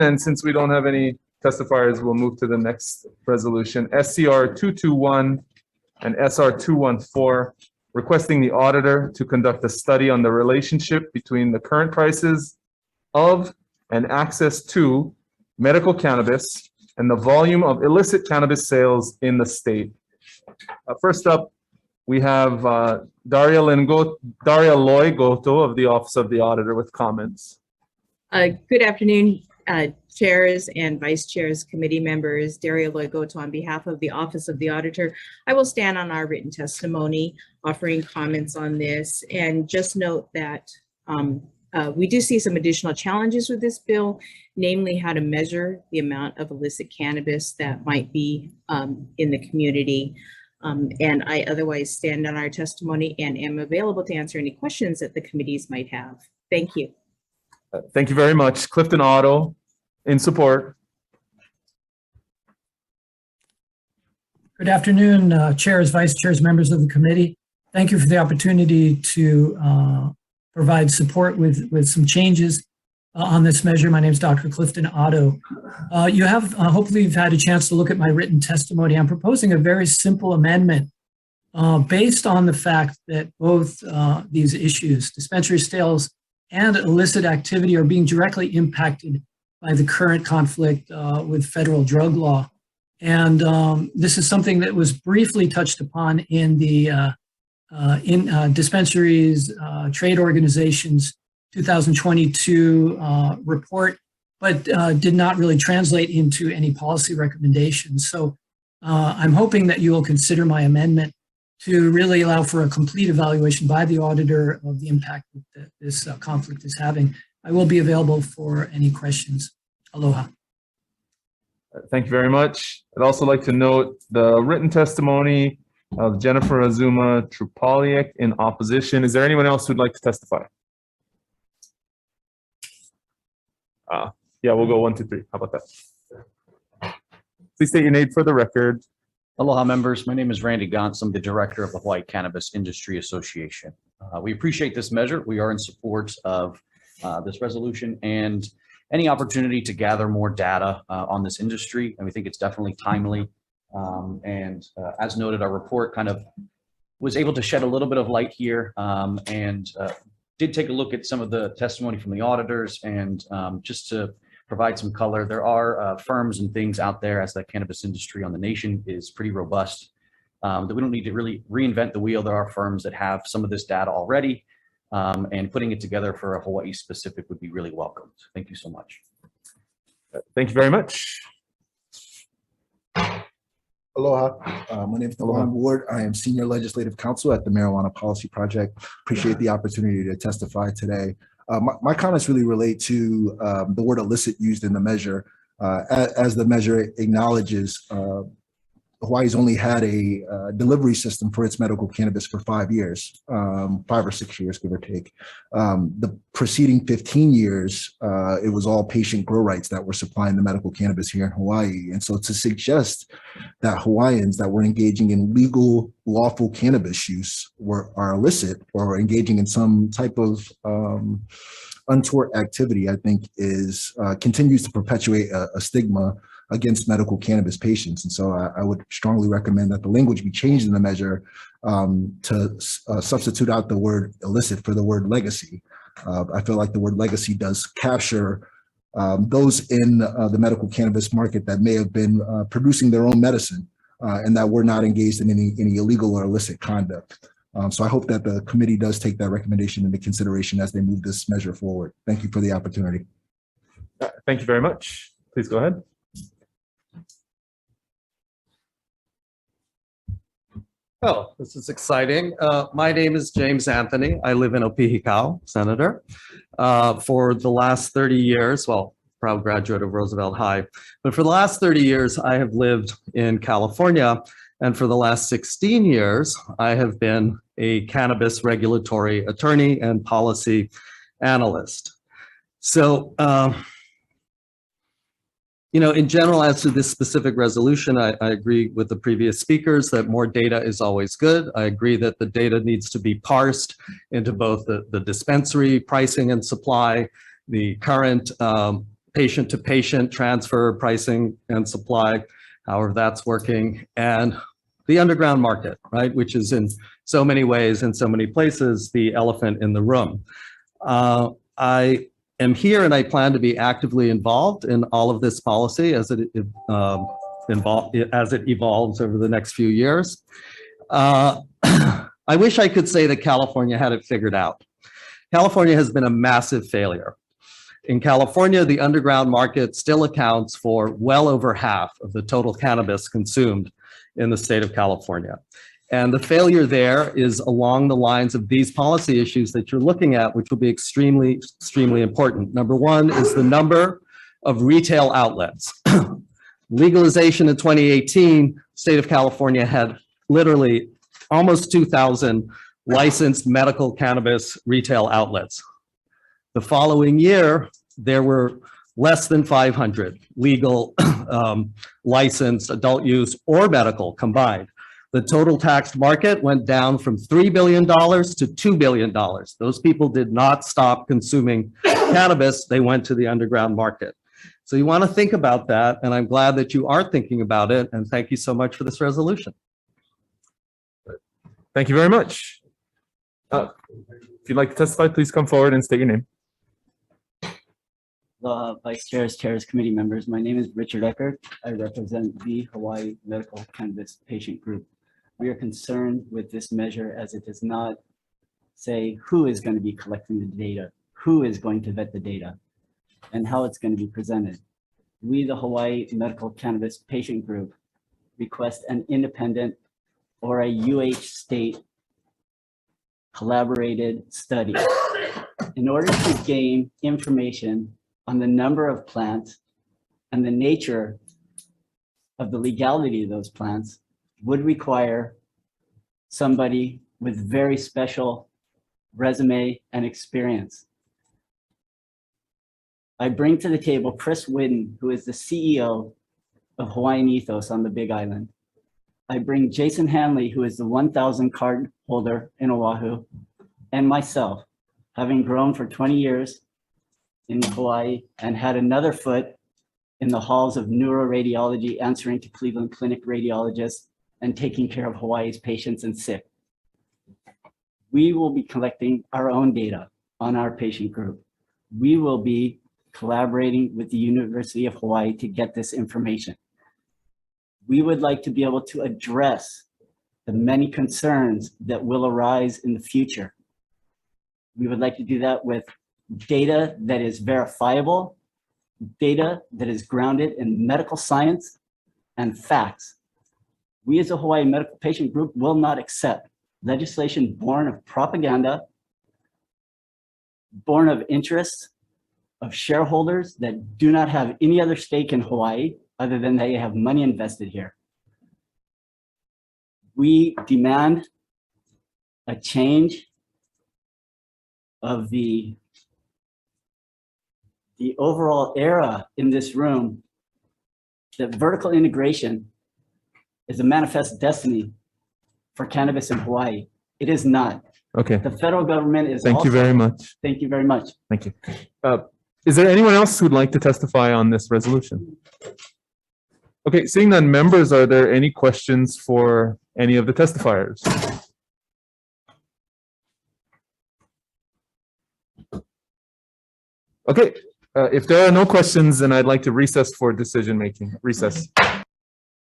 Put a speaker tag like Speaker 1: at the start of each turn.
Speaker 1: And since we don't have any testifiers, we'll move to the next resolution, SCR221 and SR214, requesting the auditor to conduct a study on the relationship between the current prices of and access to medical cannabis and the volume of illicit cannabis sales in the state. First up, we have dario loygoto of the Office of the Auditor with comments.
Speaker 2: Good afternoon, chairs and vice chairs, committee members. Dario loygoto on behalf of the Office of the Auditor. I will stand on our written testimony offering comments on this, and just note that we do see some additional challenges with this bill, namely how to measure the amount of illicit cannabis that might be in the community. And I otherwise stand on our testimony and am available to answer any questions that the committees might have. Thank you.
Speaker 1: Thank you very much. Clifton Otto, in support.
Speaker 3: Good afternoon, chairs, vice chairs, members of the committee. Thank you for the opportunity to provide support with some changes on this measure. My name is Dr. Clifton Otto. You have, hopefully you've had a chance to look at my written testimony. I'm proposing a very simple amendment based on the fact that both these issues, dispensary sales and illicit activity, are being directly impacted by the current conflict with federal drug law. And this is something that was briefly touched upon in the dispensaries, trade organizations 2022 report, but did not really translate into any policy recommendations. So I'm hoping that you will consider my amendment to really allow for a complete evaluation by the auditor of the impact that this conflict is having. I will be available for any questions. Aloha.
Speaker 1: Thank you very much. I'd also like to note the written testimony of Jennifer Azuma Trupoliak in opposition. Is there anyone else who'd like to testify? Yeah, we'll go 1, 2, 3. How about that? Please state your name for the record.
Speaker 4: Aloha members, my name is Randy Gantz. I'm the director of the Hawaii Cannabis Industry Association. We appreciate this measure. We are in support of this resolution and any opportunity to gather more data on this industry. And we think it's definitely timely. As noted, our report kind of was able to shed a little bit of light here and did take a look at some of the testimony from the auditors. And just to provide some color, there are firms and things out there, as the cannabis industry on the nation is pretty robust, that we don't need to really reinvent the wheel. There are firms that have some of this data already, and putting it together for a Hawaii specific would be really welcomed. Thank you so much.
Speaker 1: Thank you very much.
Speaker 5: Aloha, my name is Dewan Ward. I am Senior Legislative Counsel at the Marijuana Policy Project. Appreciate the opportunity to testify today. My comments really relate to the word illicit used in the measure. As the measure acknowledges, Hawaii's only had a delivery system for its medical cannabis for 5 years, 5 or 6 years, give or take. The preceding 15 years, it was all patient grow rights that were supplying the medical cannabis here in Hawaii. And so to suggest that Hawaiians that were engaging in legal, lawful cannabis use are illicit or engaging in some type of untoward activity, I think continues to perpetuate a stigma against medical cannabis patients. And so I would strongly recommend that the language be changed in the measure to substitute out the word illicit for the word legacy. I feel like the word legacy does capture those in the medical cannabis market that may have been producing their own medicine and that were not engaged in any illegal or illicit conduct. So I hope that the committee does take that recommendation into consideration as they move this measure forward. Thank you for the opportunity.
Speaker 1: Thank you very much. Please go ahead.
Speaker 6: Oh, this is exciting. My name is James Anthony. I live in Opihikau, Senator. For the last 30 years, well, proud graduate of Roosevelt High, but for the last 30 years, I have lived in California. And for the last 16 years, I have been a cannabis regulatory attorney and policy analyst. So, in general, as to this specific resolution, I agree with the previous speakers that more data is always good. I agree that the data needs to be parsed into both the dispensary pricing and supply, the current patient-to-patient transfer, pricing and supply, however that's working, and the underground market, right, which is in so many ways, in so many places, the elephant in the room. I am here and I plan to be actively involved in all of this policy as it evolves over the next few years. I wish I could say that California had it figured out. California has been a massive failure. In California, the underground market still accounts for well over half of the total cannabis consumed in the state of California. And the failure there is along the lines of these policy issues that you're looking at, which will be extremely, extremely important. Number one is the number of retail outlets. Legalization in 2018, state of California had literally almost 2,000 licensed medical cannabis retail outlets. The following year, there were less than 500 legal licensed adult use or medical combined. The total taxed market went down from $3 billion to $2 billion. Those people did not stop consuming cannabis, they went to the underground market. So you want to think about that, and I'm glad that you are thinking about it, and thank you so much for this resolution.
Speaker 1: Thank you very much. If you'd like to testify, please come forward and state your name.
Speaker 7: Vice chairs, chairs, committee members. My name is Richard Eckert. I represent the Hawaii Medical Cannabis Patient Group. We are concerned with this measure as it does not say who is going to be collecting the data, who is going to vet the data, and how it's going to be presented. We, the Hawaii Medical Cannabis Patient Group, request an independent or a UH state collaborated study in order to gain information on the number of plants and the nature of the legality of those plants would require somebody with very special resume and experience. I bring to the table Chris Whidden, who is the CEO of Hawaiian Ethos on the Big Island. I bring Jason Hanley, who is the 1,000 card holder in Oahu, and myself, having grown for 20 years in Hawaii and had another foot in the halls of neuroradiology, answering to Cleveland Clinic radiologists and taking care of Hawaii's patients and sick. We will be collecting our own data on our patient group. We will be collaborating with the University of Hawaii to get this information. We would like to be able to address the many concerns that will arise in the future. We would like to do that with data that is verifiable, data that is grounded in medical science and facts. We as a Hawaii Medical Patient Group will not accept legislation born of propaganda, born of interests of shareholders that do not have any other stake in Hawaii other than they have money invested here. We demand a change of the overall era in this room that vertical integration is a manifest destiny for cannabis in Hawaii. It is not.
Speaker 1: Okay,
Speaker 7: The federal government is
Speaker 1: thank you very much.
Speaker 7: Thank you very much.
Speaker 1: Thank you. Is there anyone else who'd like to testify on this resolution? Okay, seeing none, members, are there any questions for any of the testifiers? Okay, if there are no questions, then I'd like to recess for decision making. Recess.